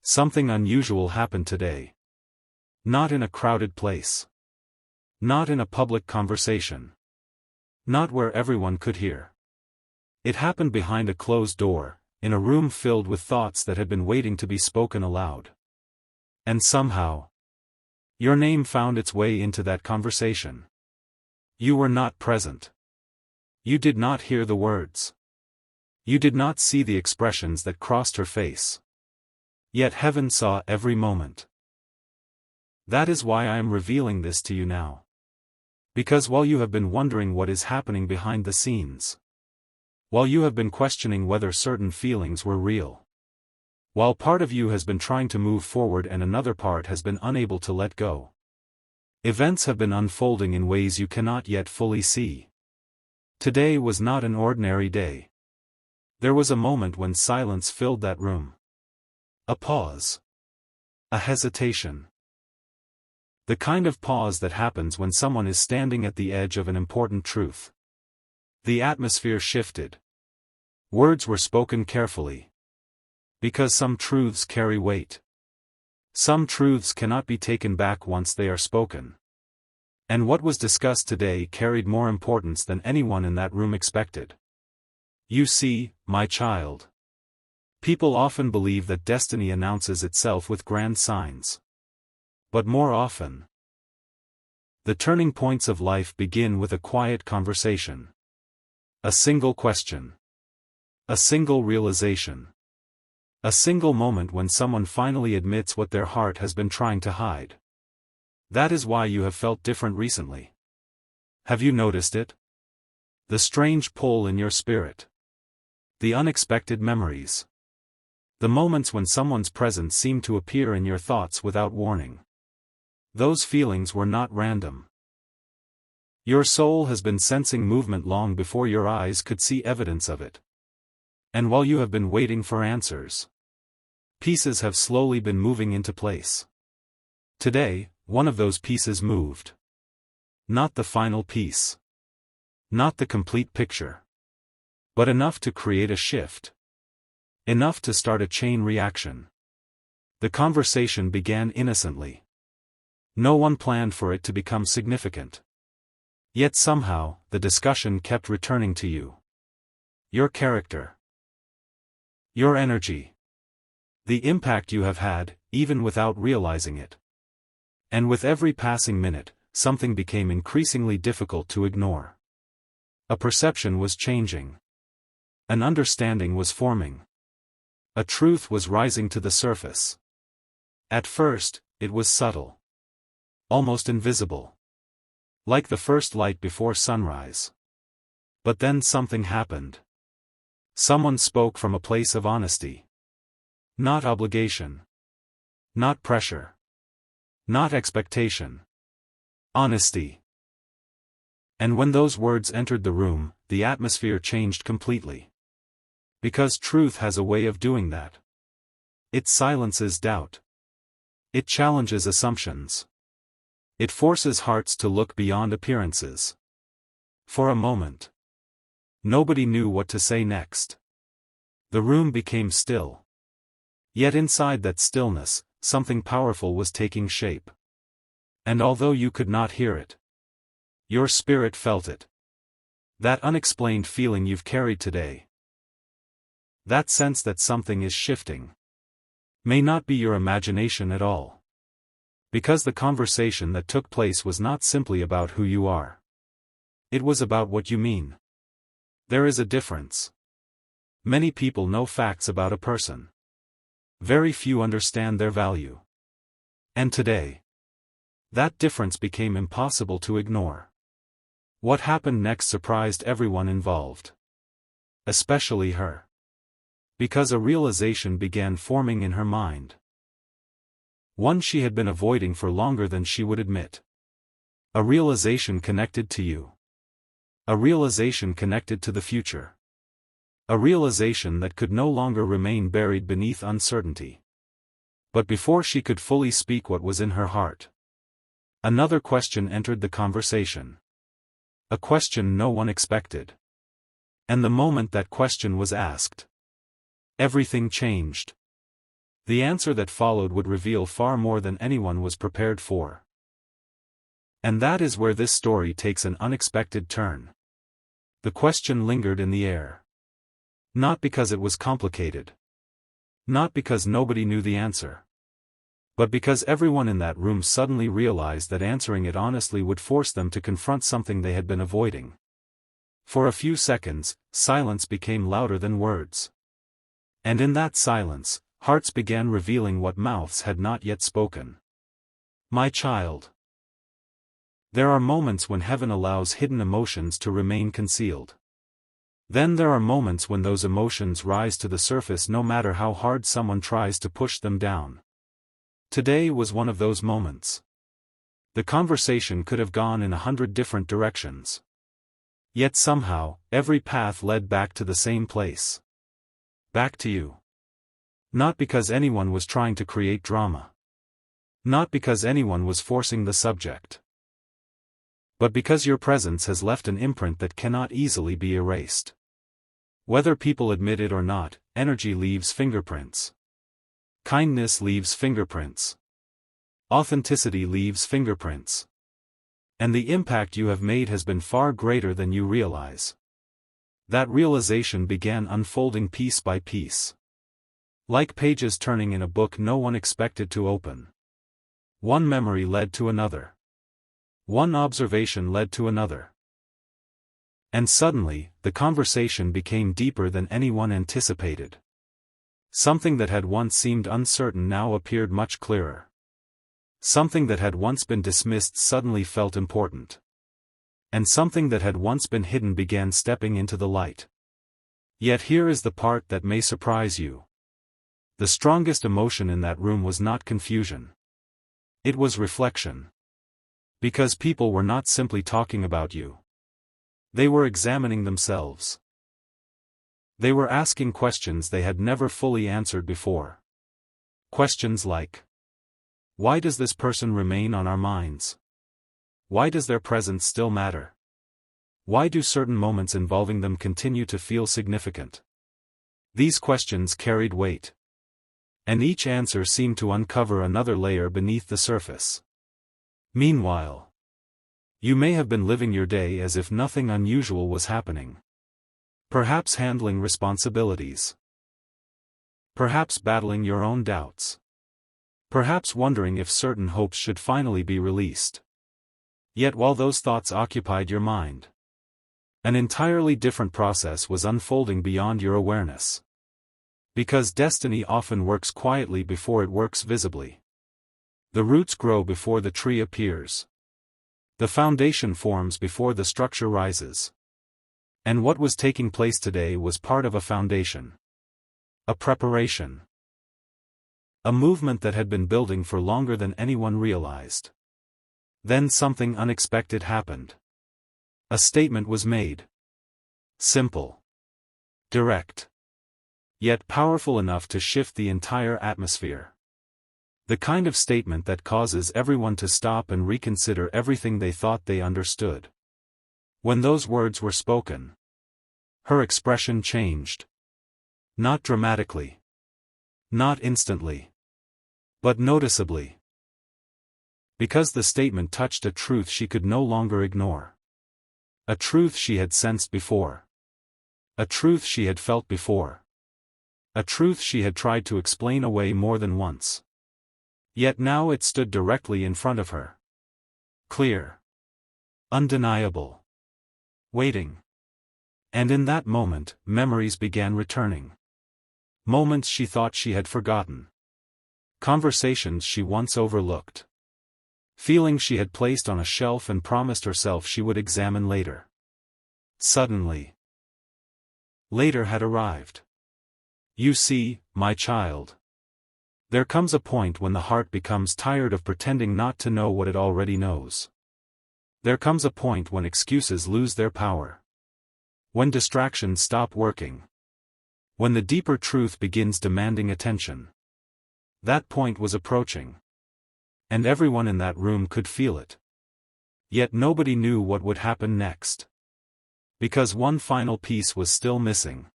Something unusual happened today. Not in a crowded place. Not in a public conversation. Not where everyone could hear. It happened behind a closed door, in a room filled with thoughts that had been waiting to be spoken aloud. And somehow, your name found its way into that conversation. You were not present. You did not hear the words. You did not see the expressions that crossed her face. Yet heaven saw every moment. That is why I am revealing this to you now. Because while you have been wondering what is happening behind the scenes, while you have been questioning whether certain feelings were real, while part of you has been trying to move forward and another part has been unable to let go, events have been unfolding in ways you cannot yet fully see. Today was not an ordinary day. There was a moment when silence filled that room. A pause. A hesitation. The kind of pause that happens when someone is standing at the edge of an important truth. The atmosphere shifted. Words were spoken carefully. Because some truths carry weight. Some truths cannot be taken back once they are spoken. And what was discussed today carried more importance than anyone in that room expected. You see, my child. People often believe that destiny announces itself with grand signs. But more often, the turning points of life begin with a quiet conversation. A single question. A single realization. A single moment when someone finally admits what their heart has been trying to hide. That is why you have felt different recently. Have you noticed it? The strange pull in your spirit. The unexpected memories. The moments when someone's presence seemed to appear in your thoughts without warning. Those feelings were not random. Your soul has been sensing movement long before your eyes could see evidence of it. And while you have been waiting for answers, pieces have slowly been moving into place. Today, one of those pieces moved. Not the final piece. Not the complete picture. But enough to create a shift. Enough to start a chain reaction. The conversation began innocently. No one planned for it to become significant. Yet somehow, the discussion kept returning to you. Your character. Your energy. The impact you have had, even without realizing it. And with every passing minute, something became increasingly difficult to ignore. A perception was changing. An understanding was forming. A truth was rising to the surface. At first, it was subtle. Almost invisible. Like the first light before sunrise. But then something happened. Someone spoke from a place of honesty. Not obligation. Not pressure. Not expectation. Honesty. And when those words entered the room, the atmosphere changed completely. Because truth has a way of doing that. It silences doubt. It challenges assumptions. It forces hearts to look beyond appearances. For a moment, nobody knew what to say next. The room became still. Yet inside that stillness, something powerful was taking shape. And although you could not hear it, your spirit felt it. That unexplained feeling you've carried today. That sense that something is shifting. May not be your imagination at all. Because the conversation that took place was not simply about who you are. It was about what you mean. There is a difference. Many people know facts about a person. Very few understand their value. And today, that difference became impossible to ignore. What happened next surprised everyone involved. Especially her. Because a realization began forming in her mind. One she had been avoiding for longer than she would admit. A realization connected to you. A realization connected to the future. A realization that could no longer remain buried beneath uncertainty. But before she could fully speak what was in her heart, another question entered the conversation. A question no one expected. And the moment that question was asked, everything changed. The answer that followed would reveal far more than anyone was prepared for. And that is where this story takes an unexpected turn. The question lingered in the air. Not because it was complicated. Not because nobody knew the answer. But because everyone in that room suddenly realized that answering it honestly would force them to confront something they had been avoiding. For a few seconds, silence became louder than words. And in that silence, hearts began revealing what mouths had not yet spoken. My child. There are moments when heaven allows hidden emotions to remain concealed. Then there are moments when those emotions rise to the surface no matter how hard someone tries to push them down. Today was one of those moments. The conversation could have gone in 100 different directions. Yet somehow, every path led back to the same place. Back to you. Not because anyone was trying to create drama. Not because anyone was forcing the subject. But because your presence has left an imprint that cannot easily be erased. Whether people admit it or not, energy leaves fingerprints. Kindness leaves fingerprints. Authenticity leaves fingerprints. And the impact you have made has been far greater than you realize. That realization began unfolding piece by piece. Like pages turning in a book no one expected to open. One memory led to another. One observation led to another. And suddenly, the conversation became deeper than anyone anticipated. Something that had once seemed uncertain now appeared much clearer. Something that had once been dismissed suddenly felt important. And something that had once been hidden began stepping into the light. Yet here is the part that may surprise you. The strongest emotion in that room was not confusion. It was reflection. Because people were not simply talking about you. They were examining themselves. They were asking questions they had never fully answered before. Questions like, why does this person remain on our minds? Why does their presence still matter? Why do certain moments involving them continue to feel significant? These questions carried weight. And each answer seemed to uncover another layer beneath the surface. Meanwhile, you may have been living your day as if nothing unusual was happening. Perhaps handling responsibilities. Perhaps battling your own doubts. Perhaps wondering if certain hopes should finally be released. Yet while those thoughts occupied your mind, an entirely different process was unfolding beyond your awareness. Because destiny often works quietly before it works visibly. The roots grow before the tree appears. The foundation forms before the structure rises. And what was taking place today was part of a foundation. A preparation. A movement that had been building for longer than anyone realized. Then something unexpected happened. A statement was made. Simple. Direct. Yet powerful enough to shift the entire atmosphere. The kind of statement that causes everyone to stop and reconsider everything they thought they understood. When those words were spoken, her expression changed. Not dramatically. Not instantly. But noticeably. Because the statement touched a truth she could no longer ignore. A truth she had sensed before. A truth she had felt before. A truth she had tried to explain away more than once. Yet now it stood directly in front of her. Clear. Undeniable. Waiting. And in that moment, memories began returning. Moments she thought she had forgotten. Conversations she once overlooked. Feelings she had placed on a shelf and promised herself she would examine later. Suddenly. Later had arrived. You see, my child. There comes a point when the heart becomes tired of pretending not to know what it already knows. There comes a point when excuses lose their power. When distractions stop working. When the deeper truth begins demanding attention. That point was approaching. And everyone in that room could feel it. Yet nobody knew what would happen next. Because one final piece was still missing.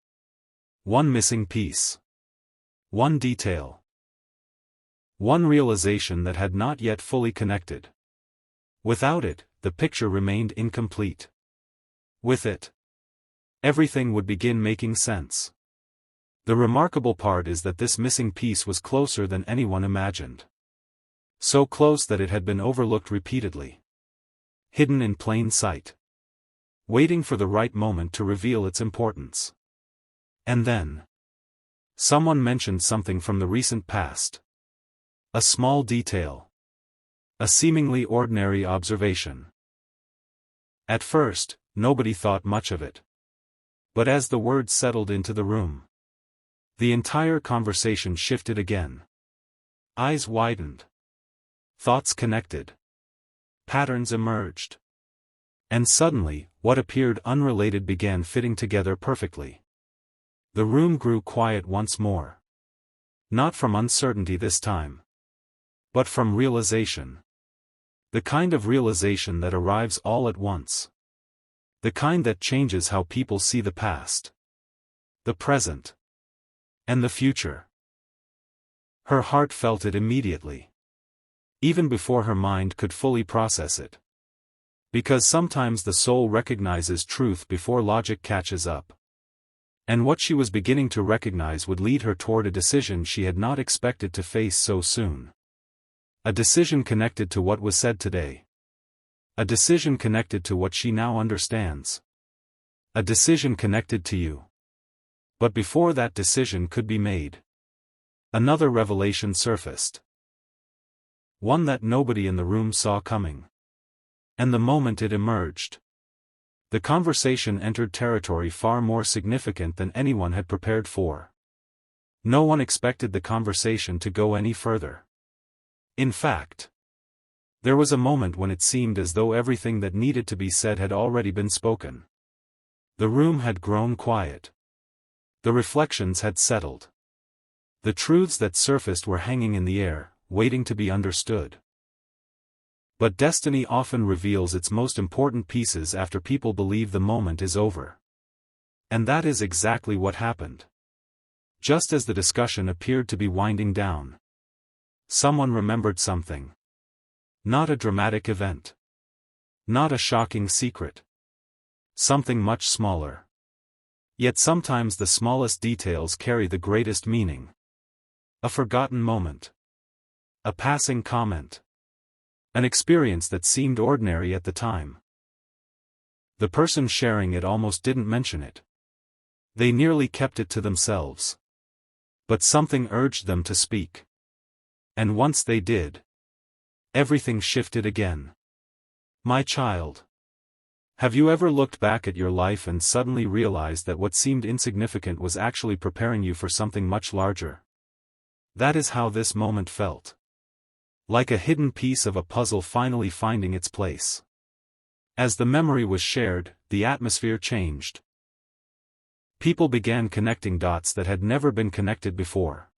One missing piece. One detail. One realization that had not yet fully connected. Without it, the picture remained incomplete. With it, everything would begin making sense. The remarkable part is that this missing piece was closer than anyone imagined. So close that it had been overlooked repeatedly. Hidden in plain sight. Waiting for the right moment to reveal its importance. And then, someone mentioned something from the recent past. A small detail. A seemingly ordinary observation. At first, nobody thought much of it. But as the words settled into the room, the entire conversation shifted again. Eyes widened. Thoughts connected. Patterns emerged. And suddenly, what appeared unrelated began fitting together perfectly. The room grew quiet once more. Not from uncertainty this time, but from realization. The kind of realization that arrives all at once. The kind that changes how people see the past, the present, and the future. Her heart felt it immediately. Even before her mind could fully process it. Because sometimes the soul recognizes truth before logic catches up. And what she was beginning to recognize would lead her toward a decision she had not expected to face so soon. A decision connected to what was said today. A decision connected to what she now understands. A decision connected to you. But before that decision could be made, another revelation surfaced. One that nobody in the room saw coming. And the moment it emerged, the conversation entered territory far more significant than anyone had prepared for. No one expected the conversation to go any further. In fact, there was a moment when it seemed as though everything that needed to be said had already been spoken. The room had grown quiet. The reflections had settled. The truths that surfaced were hanging in the air, waiting to be understood. But destiny often reveals its most important pieces after people believe the moment is over. And that is exactly what happened. Just as the discussion appeared to be winding down, someone remembered something. Not a dramatic event. Not a shocking secret. Something much smaller. Yet sometimes the smallest details carry the greatest meaning. A forgotten moment. A passing comment. An experience that seemed ordinary at the time. The person sharing it almost didn't mention it. They nearly kept it to themselves. But something urged them to speak. And once they did, everything shifted again. My child. Have you ever looked back at your life and suddenly realized that what seemed insignificant was actually preparing you for something much larger? That is how this moment felt. Like a hidden piece of a puzzle finally finding its place. As the memory was shared, the atmosphere changed. People began connecting dots that had never been connected before.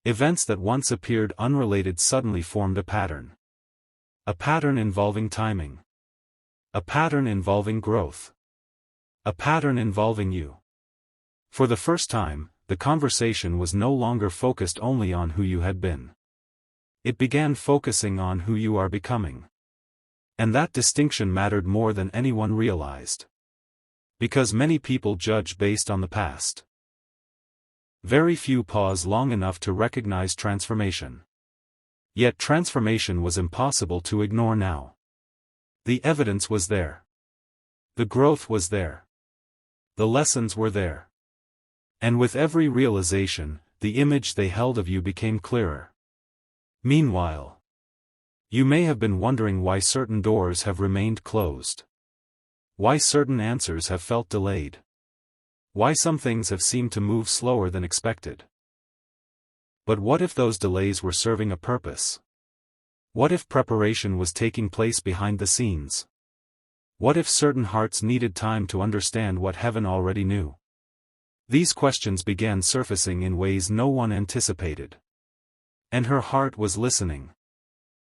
Events that once appeared unrelated suddenly formed a pattern. A pattern involving timing. A pattern involving growth. A pattern involving you. For the first time, the conversation was no longer focused only on who you had been. It began focusing on who you are becoming. And that distinction mattered more than anyone realized. Because many people judge based on the past. Very few pause long enough to recognize transformation. Yet transformation was impossible to ignore now. The evidence was there. The growth was there. The lessons were there. And with every realization, the image they held of you became clearer. Meanwhile, you may have been wondering why certain doors have remained closed. Why certain answers have felt delayed. Why some things have seemed to move slower than expected. But what if those delays were serving a purpose? What if preparation was taking place behind the scenes? What if certain hearts needed time to understand what heaven already knew? These questions began surfacing in ways no one anticipated. And her heart was listening.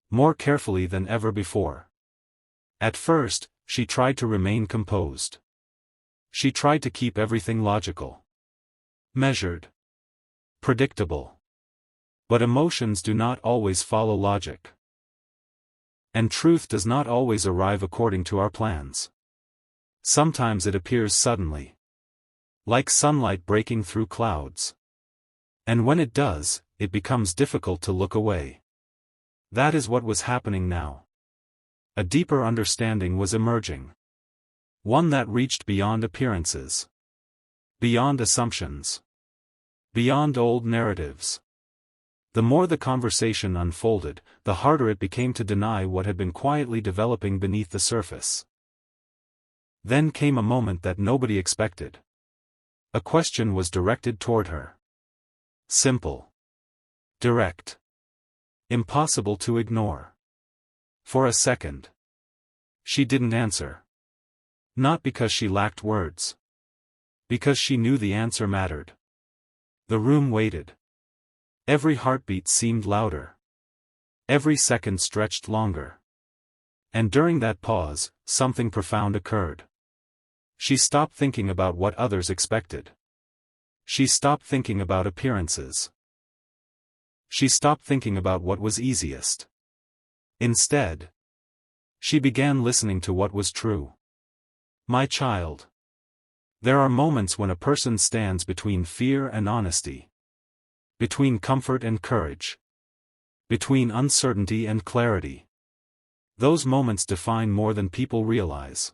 More carefully than ever before. At first, she tried to remain composed. She tried to keep everything logical. Measured. Predictable. But emotions do not always follow logic. And truth does not always arrive according to our plans. Sometimes it appears suddenly, like sunlight breaking through clouds. And when it does, it becomes difficult to look away. That is what was happening now. A deeper understanding was emerging. One that reached beyond appearances. Beyond assumptions. Beyond old narratives. The more the conversation unfolded, the harder it became to deny what had been quietly developing beneath the surface. Then came a moment that nobody expected. A question was directed toward her. Simple. Direct. Impossible to ignore. For a second, she didn't answer. Not because she lacked words. Because she knew the answer mattered. The room waited. Every heartbeat seemed louder. Every second stretched longer. And during that pause, something profound occurred. She stopped thinking about what others expected. She stopped thinking about appearances. She stopped thinking about what was easiest. Instead, she began listening to what was true. My child. There are moments when a person stands between fear and honesty. Between comfort and courage. Between uncertainty and clarity. Those moments define more than people realize.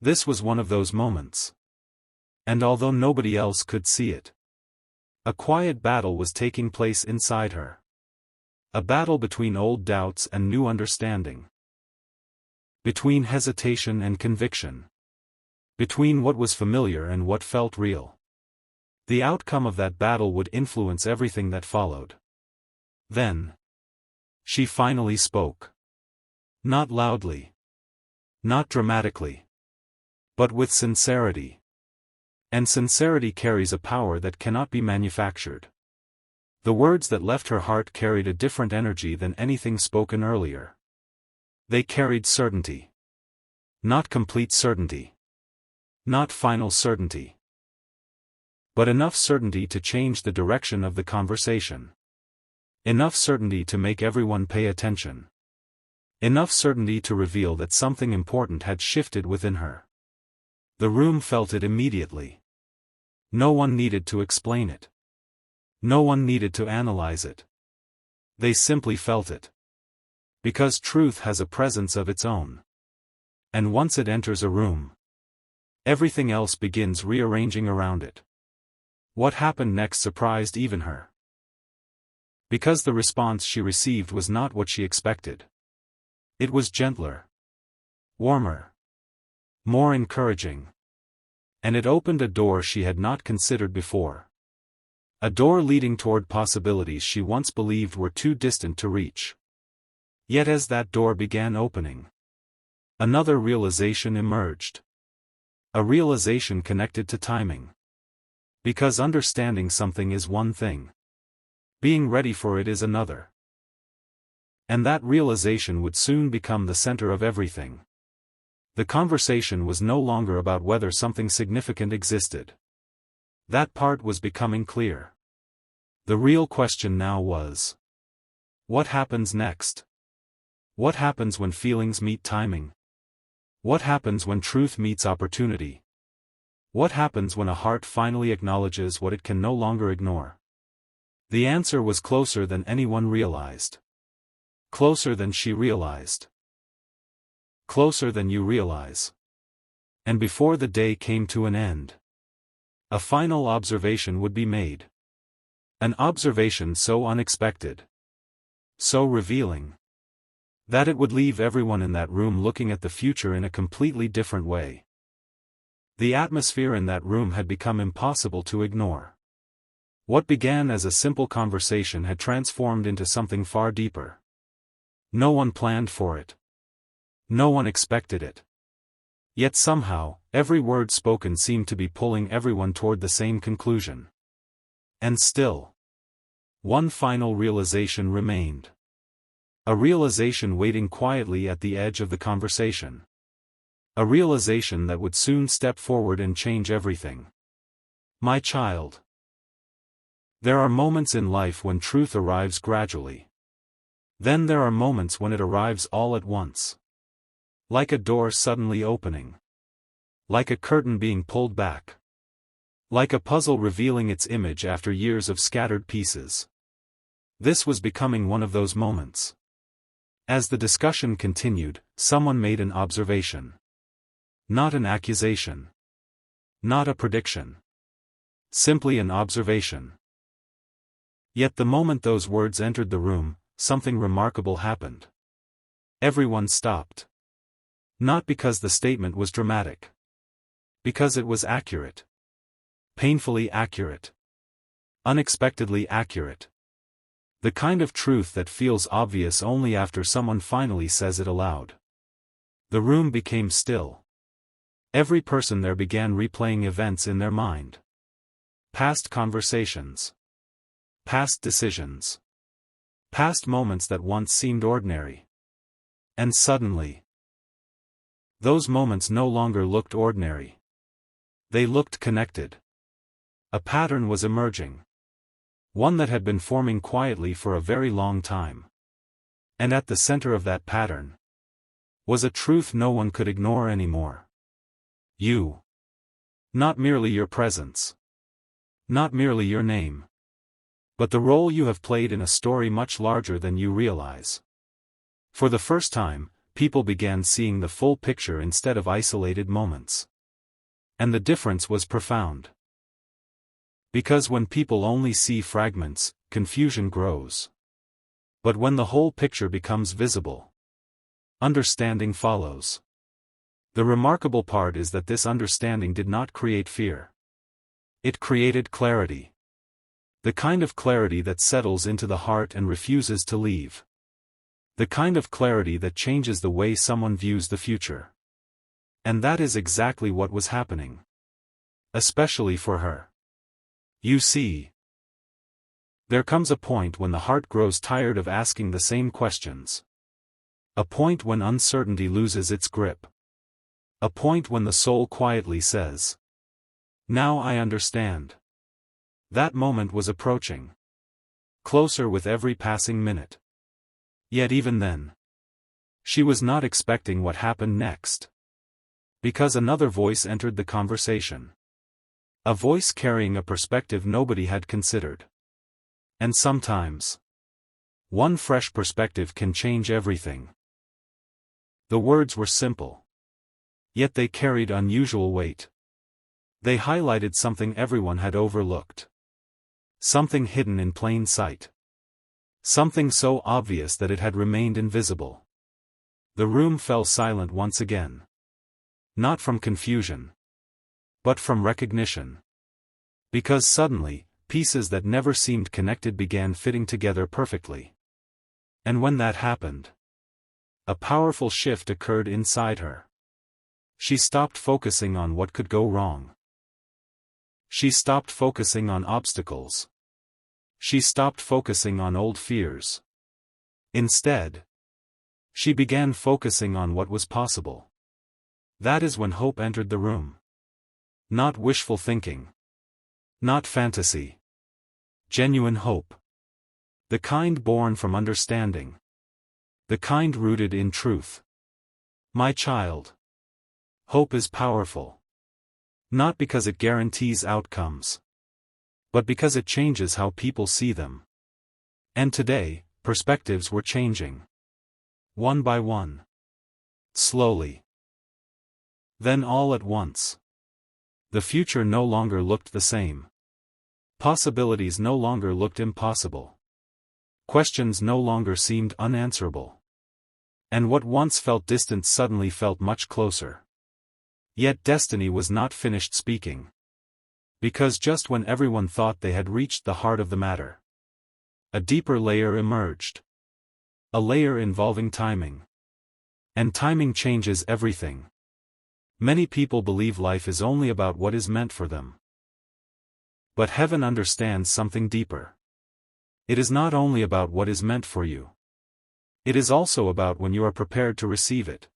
This was one of those moments. And although nobody else could see it, a quiet battle was taking place inside her. A battle between old doubts and new understanding. Between hesitation and conviction. Between what was familiar and what felt real. The outcome of that battle would influence everything that followed. Then, she finally spoke. Not loudly. Not dramatically. But with sincerity. And sincerity carries a power that cannot be manufactured. The words that left her heart carried a different energy than anything spoken earlier. They carried certainty. Not complete certainty. Not final certainty. But enough certainty to change the direction of the conversation. Enough certainty to make everyone pay attention. Enough certainty to reveal that something important had shifted within her. The room felt it immediately. No one needed to explain it. No one needed to analyze it. They simply felt it. Because truth has a presence of its own. And once it enters a room, everything else begins rearranging around it. What happened next surprised even her. Because the response she received was not what she expected. It was gentler. Warmer. More encouraging. And it opened a door she had not considered before. A door leading toward possibilities she once believed were too distant to reach. Yet as that door began opening, another realization emerged. A realization connected to timing. Because understanding something is one thing. Being ready for it is another. And that realization would soon become the center of everything. The conversation was no longer about whether something significant existed. That part was becoming clear. The real question now was: what happens next? What happens when feelings meet timing? What happens when truth meets opportunity? What happens when a heart finally acknowledges what it can no longer ignore? The answer was closer than anyone realized. Closer than she realized. Closer than you realize. And before the day came to an end, a final observation would be made. An observation so unexpected, so revealing, that it would leave everyone in that room looking at the future in a completely different way. The atmosphere in that room had become impossible to ignore. What began as a simple conversation had transformed into something far deeper. No one planned for it. No one expected it. Yet somehow, every word spoken seemed to be pulling everyone toward the same conclusion. And still, one final realization remained. A realization waiting quietly at the edge of the conversation. A realization that would soon step forward and change everything. My child. There are moments in life when truth arrives gradually. Then there are moments when it arrives all at once. Like a door suddenly opening. Like a curtain being pulled back. Like a puzzle revealing its image after years of scattered pieces. This was becoming one of those moments. As the discussion continued, someone made an observation. Not an accusation. Not a prediction. Simply an observation. Yet the moment those words entered the room, something remarkable happened. Everyone stopped. Not because the statement was dramatic. Because it was accurate. Painfully accurate. Unexpectedly accurate. The kind of truth that feels obvious only after someone finally says it aloud. The room became still. Every person there began replaying events in their mind. Past conversations. Past decisions. Past moments that once seemed ordinary. And suddenly, those moments no longer looked ordinary. They looked connected. A pattern was emerging. One that had been forming quietly for a very long time. And at the center of that pattern was a truth no one could ignore anymore. You. Not merely your presence. Not merely your name. But the role you have played in a story much larger than you realize. For the first time, people began seeing the full picture instead of isolated moments. And the difference was profound. Because when people only see fragments, confusion grows. But when the whole picture becomes visible, understanding follows. The remarkable part is that this understanding did not create fear. It created clarity. The kind of clarity that settles into the heart and refuses to leave. The kind of clarity that changes the way someone views the future. And that is exactly what was happening. Especially for her. You see, there comes a point when the heart grows tired of asking the same questions. A point when uncertainty loses its grip. A point when the soul quietly says, "Now I understand." That moment was approaching. Closer with every passing minute. Yet even then, she was not expecting what happened next. Because another voice entered the conversation. A voice carrying a perspective nobody had considered. And sometimes, one fresh perspective can change everything. The words were simple. Yet they carried unusual weight. They highlighted something everyone had overlooked. Something hidden in plain sight. Something so obvious that it had remained invisible. The room fell silent once again. Not from confusion. But from recognition. Because suddenly, pieces that never seemed connected began fitting together perfectly. And when that happened, a powerful shift occurred inside her. She stopped focusing on what could go wrong. She stopped focusing on obstacles. She stopped focusing on old fears. Instead, she began focusing on what was possible. That is when hope entered the room. Not wishful thinking. Not fantasy. Genuine hope. The kind born from understanding. The kind rooted in truth. My child. Hope is powerful. Not because it guarantees outcomes. But because it changes how people see them. And today, perspectives were changing. One by one. Slowly. Then all at once. The future no longer looked the same. Possibilities no longer looked impossible. Questions no longer seemed unanswerable. And what once felt distant suddenly felt much closer. Yet destiny was not finished speaking. Because just when everyone thought they had reached the heart of the matter, a deeper layer emerged. A layer involving timing. And timing changes everything. Many people believe life is only about what is meant for them. But heaven understands something deeper. It is not only about what is meant for you. It is also about when you are prepared to receive it.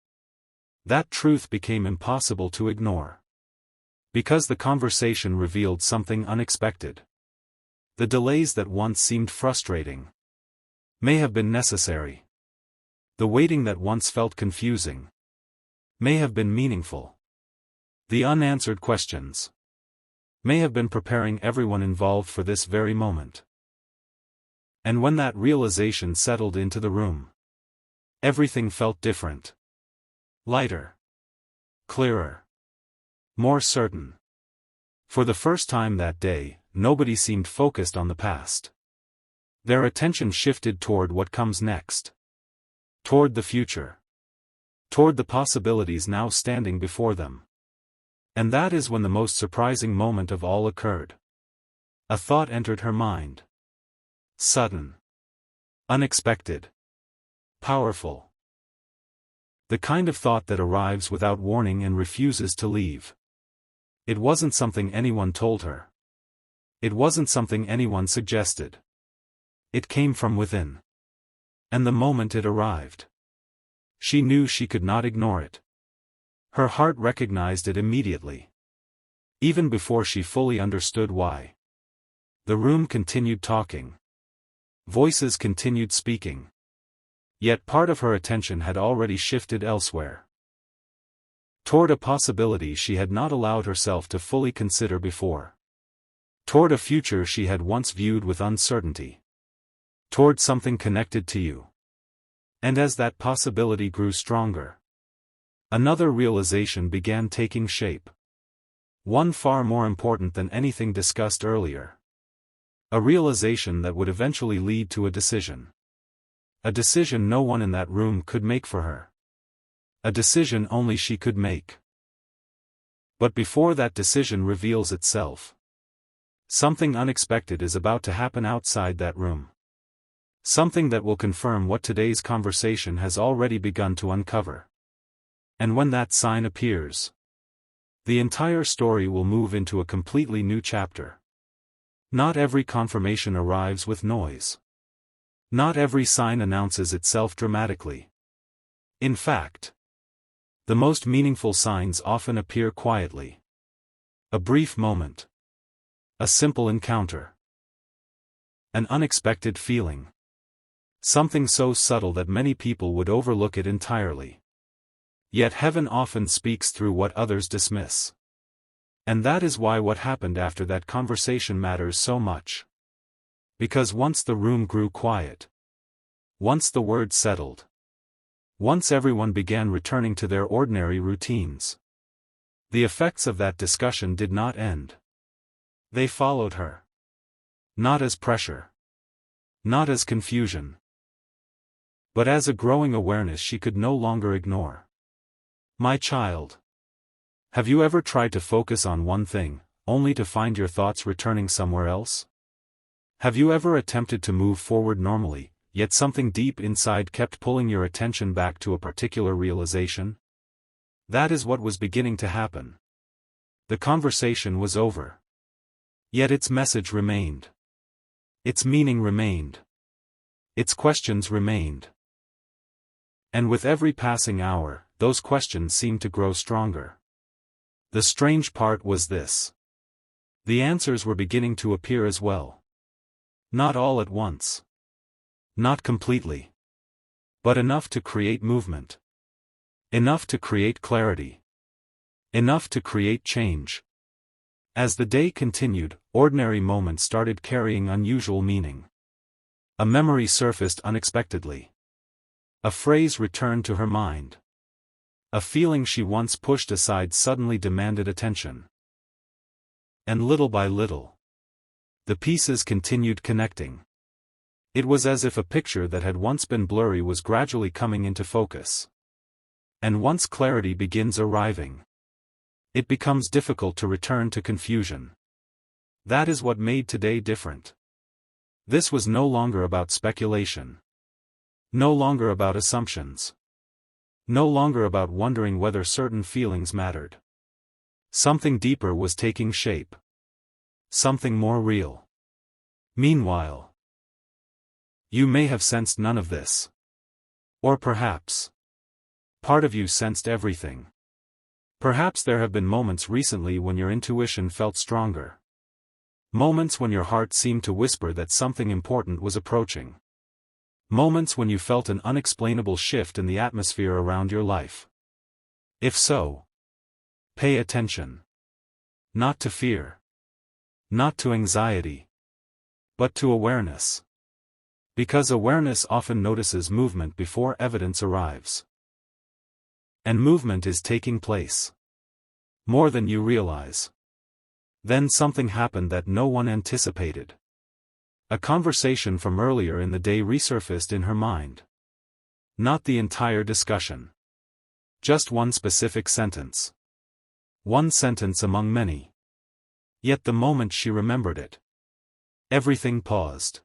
That truth became impossible to ignore. Because the conversation revealed something unexpected. The delays that once seemed frustrating may have been necessary. The waiting that once felt confusing may have been meaningful. The unanswered questions may have been preparing everyone involved for this very moment. And when that realization settled into the room, everything felt different. Lighter. Clearer. More certain. For the first time that day, nobody seemed focused on the past. Their attention shifted toward what comes next. Toward the future. Toward the possibilities now standing before them. And that is when the most surprising moment of all occurred. A thought entered her mind. Sudden. Unexpected. Powerful. The kind of thought that arrives without warning and refuses to leave. It wasn't something anyone told her. It wasn't something anyone suggested. It came from within. And the moment it arrived, she knew she could not ignore it. Her heart recognized it immediately. Even before she fully understood why. The room continued talking. Voices continued speaking. Yet part of her attention had already shifted elsewhere. Toward a possibility she had not allowed herself to fully consider before. Toward a future she had once viewed with uncertainty. Toward something connected to you. And as that possibility grew stronger, another realization began taking shape. One far more important than anything discussed earlier. A realization that would eventually lead to a decision. A decision no one in that room could make for her. A decision only she could make. But before that decision reveals itself, something unexpected is about to happen outside that room. Something that will confirm what today's conversation has already begun to uncover. And when that sign appears, the entire story will move into a completely new chapter. Not every confirmation arrives with noise. Not every sign announces itself dramatically. In fact, the most meaningful signs often appear quietly. A brief moment. A simple encounter. An unexpected feeling. Something so subtle that many people would overlook it entirely. Yet heaven often speaks through what others dismiss. And that is why what happened after that conversation matters so much. Because once the room grew quiet, once the words settled, once everyone began returning to their ordinary routines, the effects of that discussion did not end. They followed her. Not as pressure. Not as confusion. But as a growing awareness she could no longer ignore. My child. Have you ever tried to focus on one thing, only to find your thoughts returning somewhere else? Have you ever attempted to move forward normally, yet something deep inside kept pulling your attention back to a particular realization? That is what was beginning to happen. The conversation was over. Yet its message remained. Its meaning remained. Its questions remained. And with every passing hour, those questions seemed to grow stronger. The strange part was this. The answers were beginning to appear as well. Not all at once. Not completely. But enough to create movement. Enough to create clarity. Enough to create change. As the day continued, ordinary moments started carrying unusual meaning. A memory surfaced unexpectedly. A phrase returned to her mind. A feeling she once pushed aside suddenly demanded attention. And little by little, the pieces continued connecting. It was as if a picture that had once been blurry was gradually coming into focus. And once clarity begins arriving, it becomes difficult to return to confusion. That is what made today different. This was no longer about speculation. No longer about assumptions. No longer about wondering whether certain feelings mattered. Something deeper was taking shape. Something more real. Meanwhile, you may have sensed none of this. Or perhaps, part of you sensed everything. Perhaps there have been moments recently when your intuition felt stronger. Moments when your heart seemed to whisper that something important was approaching. Moments when you felt an unexplainable shift in the atmosphere around your life. If so, pay attention. Not to fear. Not to anxiety. But to awareness. Because awareness often notices movement before evidence arrives. And movement is taking place. More than you realize. Then something happened that no one anticipated. A conversation from earlier in the day resurfaced in her mind. Not the entire discussion. Just one specific sentence. One sentence among many. Yet the moment she remembered it, everything paused.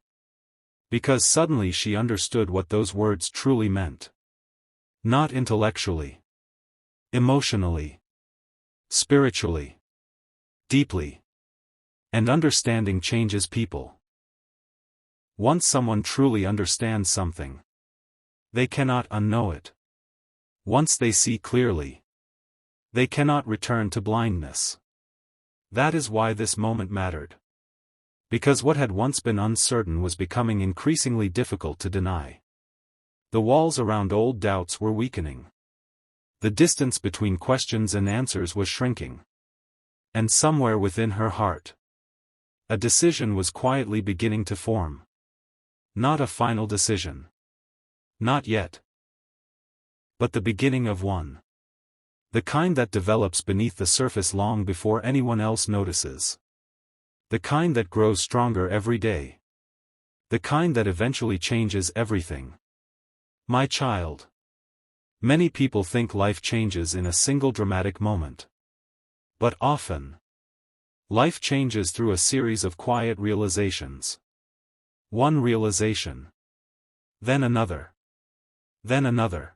Because suddenly she understood what those words truly meant. Not intellectually. Emotionally. Spiritually. Deeply. And understanding changes people. Once someone truly understands something, they cannot unknow it. Once they see clearly, they cannot return to blindness. That is why this moment mattered. Because what had once been uncertain was becoming increasingly difficult to deny. The walls around old doubts were weakening. The distance between questions and answers was shrinking. And somewhere within her heart, a decision was quietly beginning to form. Not a final decision. Not yet. But the beginning of one. The kind that develops beneath the surface long before anyone else notices. The kind that grows stronger every day. The kind that eventually changes everything. My child. Many people think life changes in a single dramatic moment. But often, life changes through a series of quiet realizations. One realization. Then another. Then another.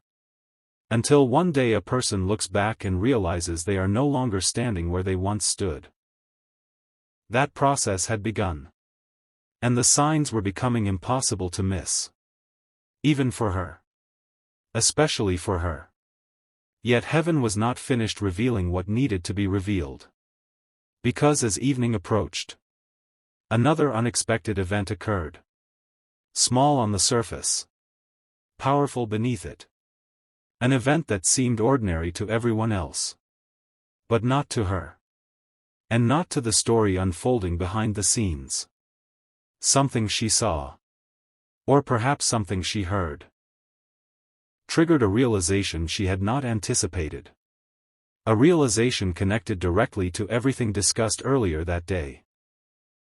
Until one day a person looks back and realizes they are no longer standing where they once stood. That process had begun. And the signs were becoming impossible to miss. Even for her. Especially for her. Yet heaven was not finished revealing what needed to be revealed. Because as evening approached, another unexpected event occurred. Small on the surface. Powerful beneath it. An event that seemed ordinary to everyone else. But not to her. And not to the story unfolding behind the scenes. Something she saw. Or perhaps something she heard. Triggered a realization she had not anticipated. A realization connected directly to everything discussed earlier that day.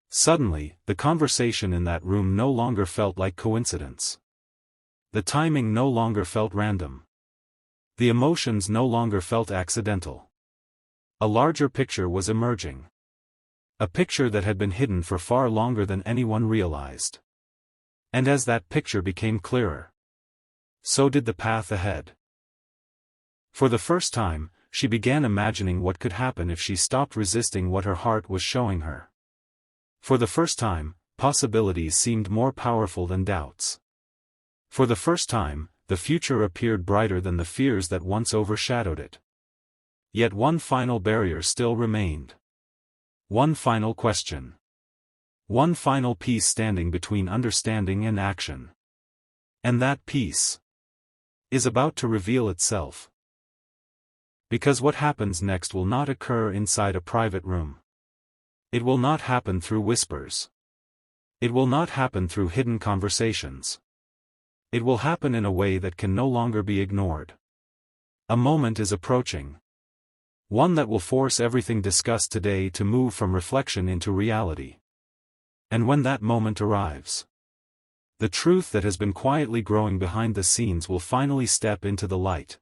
Suddenly, the conversation in that room no longer felt like coincidence. The timing no longer felt random. The emotions no longer felt accidental. A larger picture was emerging. A picture that had been hidden for far longer than anyone realized. And as that picture became clearer, so did the path ahead. For the first time, she began imagining what could happen if she stopped resisting what her heart was showing her. For the first time, possibilities seemed more powerful than doubts. For the first time, the future appeared brighter than the fears that once overshadowed it. Yet one final barrier still remained. One final question. One final piece standing between understanding and action. And that piece is about to reveal itself. Because what happens next will not occur inside a private room. It will not happen through whispers. It will not happen through hidden conversations. It will happen in a way that can no longer be ignored. A moment is approaching. One that will force everything discussed today to move from reflection into reality. And when that moment arrives, the truth that has been quietly growing behind the scenes will finally step into the light.